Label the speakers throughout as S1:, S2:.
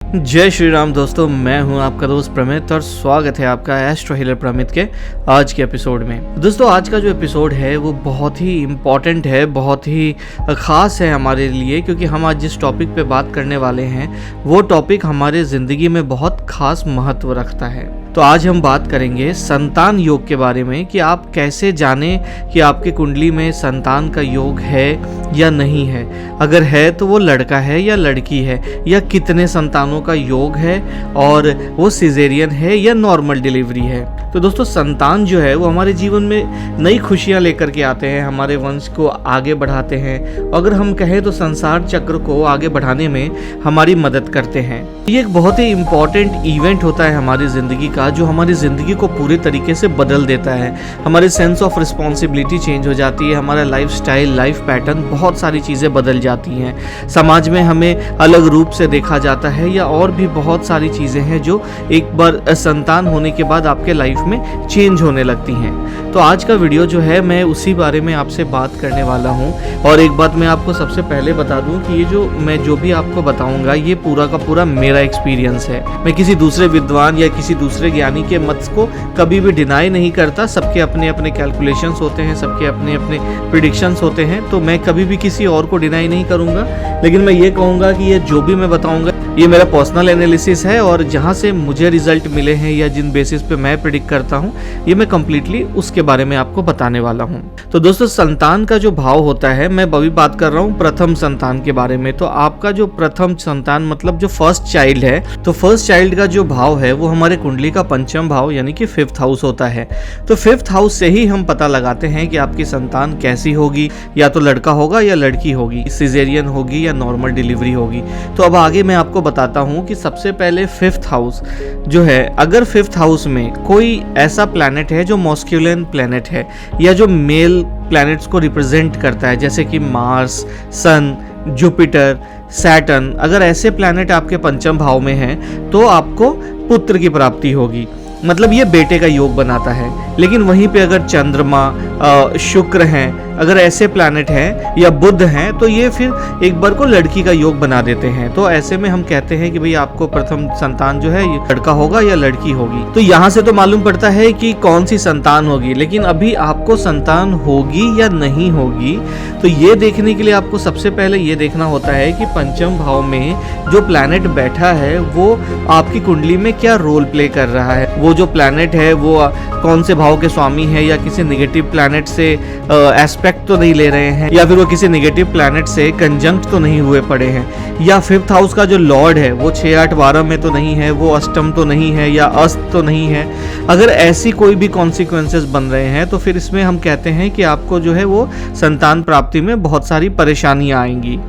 S1: जय श्री राम दोस्तों, मैं हूं आपका दोस्त प्रमित और स्वागत है आपका एस्ट्रो हीलर प्रमित के आज के एपिसोड में। दोस्तों, आज का जो एपिसोड है वो बहुत ही इम्पॉर्टेंट है, बहुत ही ख़ास है हमारे लिए, क्योंकि हम आज जिस टॉपिक पे बात करने वाले हैं वो टॉपिक हमारे ज़िंदगी में बहुत ख़ास महत्व रखता है। तो आज हम बात करेंगे संतान योग के बारे में कि आप कैसे जानें कि आपकी कुंडली में संतान का योग है या नहीं है, अगर है तो वो लड़का है या लड़की है, या कितने संतानों का योग है और वो सिजेरियन है या नॉर्मल डिलीवरी है। तो दोस्तों, संतान जो है वो हमारे जीवन में नई खुशियां लेकर के आते हैं, हमारे वंश को आगे बढ़ाते हैं, अगर हम कहें तो संसार चक्र को आगे बढ़ाने में हमारी मदद करते हैं। ये एक बहुत ही इम्पॉर्टेंट इवेंट होता है हमारी ज़िंदगी का, जो हमारी ज़िंदगी को पूरे तरीके से बदल देता है। हमारी सेंस ऑफ रिस्पॉन्सिबिलिटी चेंज हो जाती है, हमारा लाइफ स्टाइल, लाइफ पैटर्न, बहुत सारी चीज़ें बदल जाती हैं। समाज में हमें अलग रूप से देखा जाता है, या और भी बहुत सारी चीज़ें हैं जो एक बार संतान होने के बाद आपके लाइफ में चेंज होने लगती हैं। तो आज का वीडियो जो है मैं उसी बारे में आपसे बात करने वाला हूं। और एक बात मैं आपको सबसे पहले बता दूं कि ये मैं जो भी आपको बताऊंगा ये पूरा का पूरा मेरा एक्सपीरियंस है। मैं किसी दूसरे विद्वान या किसी दूसरे ज्ञानी के मत को कभी भी डिनाई नहीं करता। सबके अपने अपने कैलकुलेशंस होते हैं, सबके अपने अपने प्रिडिक्शंस होते हैं, तो मैं कभी भी किसी और को डिनाई नहीं करूंगा। लेकिन मैं ये कहूँगा कि ये जो भी मैं बताऊँगा ये मेरा पर्सनल एनालिसिस है, और जहाँ से मुझे रिजल्ट मिले हैं या जिन बेसिस पे मैं प्रिडिक्ट करता हूँ ये मैं कंप्लीटली उसके बारे में आपको बताने वाला हूँ। तो दोस्तों, संतान का जो भाव होता है, मैं अभी बात कर रहा हूँ प्रथम संतान के बारे में। तो आपका जो प्रथम संतान मतलब जो फर्स्ट चाइल्ड है, तो फर्स्ट चाइल्ड का जो भाव है वो हमारे कुंडली का पंचम भाव यानी कि 5th हाउस होता है। तो 5th हाउस से ही हम पता लगाते हैं कि आपकी संतान कैसी होगी, या तो लड़का होगा या लड़की होगी, सिजेरियन होगी या नॉर्मल डिलीवरी होगी। तो अब आगे मैं आपको बताता हूँ कि सबसे पहले 5th हाउस जो है, अगर 5th हाउस में कोई ऐसा प्लैनेट है जो मॉस्क्यूलिन प्लैनेट है या जो मेल प्लैनेट्स को रिप्रेजेंट करता है, जैसे कि मार्स, सन, जुपिटर, सैटर्न, अगर ऐसे प्लैनेट आपके पंचम भाव में हैं तो आपको पुत्र की प्राप्ति होगी, मतलब ये बेटे का योग बनाता है। लेकिन वहीं पे अगर चंद्रमा, शुक्र हैं, अगर ऐसे प्लैनेट हैं या बुध हैं तो ये फिर एक बार को लड़की का योग बना देते हैं। तो ऐसे में हम कहते हैं कि भाई आपको प्रथम संतान जो है ये लड़का होगा या लड़की होगी। तो यहाँ से तो मालूम पड़ता है कि कौन सी संतान होगी, लेकिन अभी आपको संतान होगी या नहीं होगी तो ये देखने के लिए आपको सबसे पहले ये देखना होता है कि पंचम भाव में जो प्लैनेट बैठा है वो आपकी कुंडली में क्या रोल प्ले कर रहा है। वो जो प्लैनेट है वो कौन से भाव के स्वामी है, या किसी नेगेटिव प्लैनेट से एस्पेक्ट तो नहीं ले रहे हैं, या फिर वो किसी नेगेटिव प्लैनेट से कंजंक्ट तो नहीं हुए पड़े हैं, या 5th हाउस का जो लॉर्ड है वो 6, 8, 12 में तो नहीं है, वो अष्टम तो नहीं है या अस्त तो नहीं है। अगर ऐसी कोई भी कॉन्सिक्वेंसेस बन रहे हैं तो फिर इसमें हम कहते हैं कि आपको जो है वो संतान प्राप्ति में बहुत सारी परेशानियां आएंगी।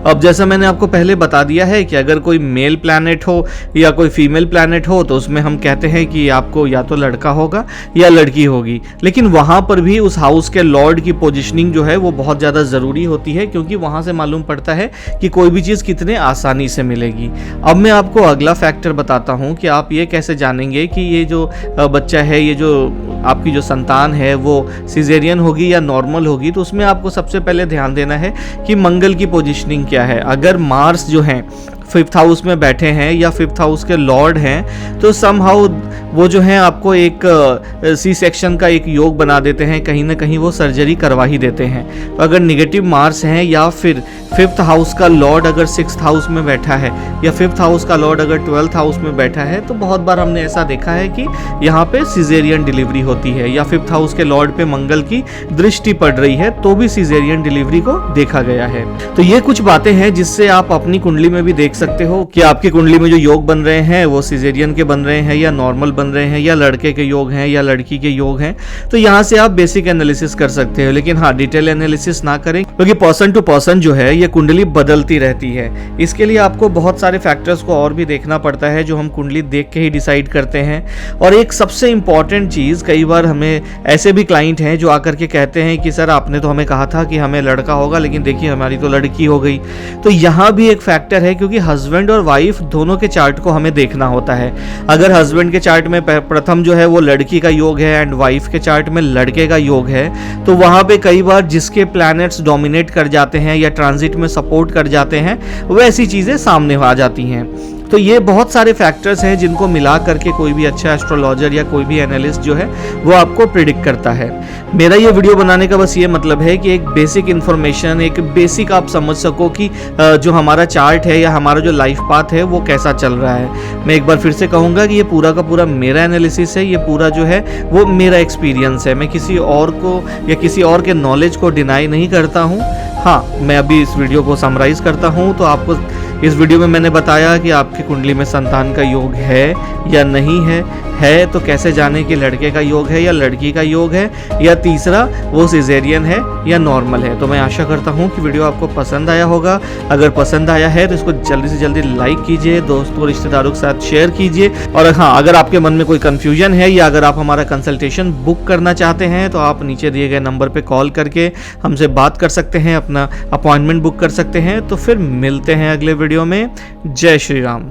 S1: अब जैसा मैंने आपको पहले बता दिया है कि अगर कोई मेल प्लैनेट हो या कोई फीमेल प्लैनेट हो तो उसमें हम कहते हैं कि आपको या तो लड़का होगा या लड़की होगी। लेकिन वहाँ पर भी उस हाउस के लॉर्ड की पोजीशनिंग जो है वो बहुत ज़्यादा ज़रूरी होती है, क्योंकि वहाँ से मालूम पड़ता है कि कोई भी चीज़ कितने आसानी से मिलेगी। अब मैं आपको अगला फैक्टर बताता हूँ कि आप ये कैसे जानेंगे कि ये जो बच्चा है, ये जो आपकी जो संतान है वो सिजेरियन होगी या नॉर्मल होगी। तो उसमें आपको सबसे पहले ध्यान देना है कि मंगल की पोजीशनिंग क्या है। अगर मार्स जो हैं 5th हाउस में बैठे हैं या 5th हाउस के लॉर्ड हैं तो समहाउ वो जो है आपको एक सी सेक्शन का एक योग बना देते हैं, कहीं ना कहीं वो सर्जरी करवा ही देते हैं। तो अगर निगेटिव मार्स हैं या फिर 5th हाउस का लॉर्ड अगर 6th हाउस में बैठा है या 5th हाउस का लॉर्ड अगर 12th हाउस में बैठा है तो बहुत बार हमने ऐसा देखा है कि यहाँ पे सिजेरियन डिलीवरी होती है, या 5th हाउस के लॉर्ड पे मंगल की दृष्टि पड़ रही है तो भी सिजेरियन डिलीवरी को देखा गया है। तो ये कुछ बातें हैं जिससे आप अपनी कुंडली में भी देख सकते हो कि आपकी कुंडली में जो योग बन रहे हैं वो सिजेरियन के बन रहे हैं या नॉर्मल बन रहे हैं, या लड़के के योग हैं या लड़की के योग हैं। तो यहाँ से आप बेसिक एनालिसिस कर सकते हो, लेकिन हाँ, डिटेल एनालिसिस ना करें, क्योंकि पर्सन टू पर्सन जो है ये कुंडली बदलती रहती है। इसके लिए आपको बहुत सारे फैक्टर्स को और भी देखना पड़ता है जो हम कुंडली देख के ही डिसाइड करते हैं। और एक सबसे इंपॉर्टेंट चीज़, कई बार हमें ऐसे भी क्लाइंट हैं जो आकर के कहते हैं कि सर आपने तो हमें कहा था कि हमें लड़का होगा, लेकिन देखिए हमारी तो लड़की हो गई। तो यहाँ भी एक फैक्टर है, क्योंकि हस्बैंड और वाइफ दोनों के चार्ट को हमें देखना होता है। अगर हस्बैंड के चार्ट में प्रथम जो है वो लड़की का योग है एंड वाइफ के चार्ट में लड़के का योग है, तो वहाँ पे कई बार जिसके प्लैनेट्स डोमिनेट कर जाते हैं या ट्रांजिट में सपोर्ट कर जाते हैं वैसी चीज़ें सामने आ जाती हैं। तो ये बहुत सारे फैक्टर्स हैं जिनको मिला करके कोई भी अच्छा एस्ट्रोलॉजर या कोई भी एनालिस्ट जो है वो आपको प्रिडिक्ट करता है। मेरा ये वीडियो बनाने का बस ये मतलब है कि एक बेसिक इन्फॉर्मेशन, एक बेसिक आप समझ सको कि जो हमारा चार्ट है या हमारा जो लाइफ पाथ है वो कैसा चल रहा है। मैं एक बार फिर से कहूँगा कि ये पूरा का पूरा मेरा एनालिसिस है, ये पूरा जो है वो मेरा एक्सपीरियंस है। मैं किसी और को या किसी और के नॉलेज को डिनाई नहीं करता हूँ। हाँ, मैं अभी इस वीडियो को समराइज करता हूँ। तो आपको इस वीडियो में मैंने बताया कि आपकी कुंडली में संतान का योग है या नहीं है तो कैसे जाने कि लड़के का योग है या लड़की का योग है, या तीसरा वो सिजेरियन है या नॉर्मल है। तो मैं आशा करता हूँ कि वीडियो आपको पसंद आया होगा। अगर पसंद आया है तो इसको जल्दी से जल्दी लाइक कीजिए, दोस्तों रिश्तेदारों के साथ शेयर कीजिए। और हाँ, अगर आपके मन में कोई कन्फ्यूजन है या अगर आप हमारा कंसल्टेशन बुक करना चाहते हैं तो आप नीचे दिए गए नंबर पर कॉल करके हमसे बात कर सकते हैं, अपना अपॉइंटमेंट बुक कर सकते हैं। तो फिर मिलते हैं अगले वीडियो में। जय श्री राम।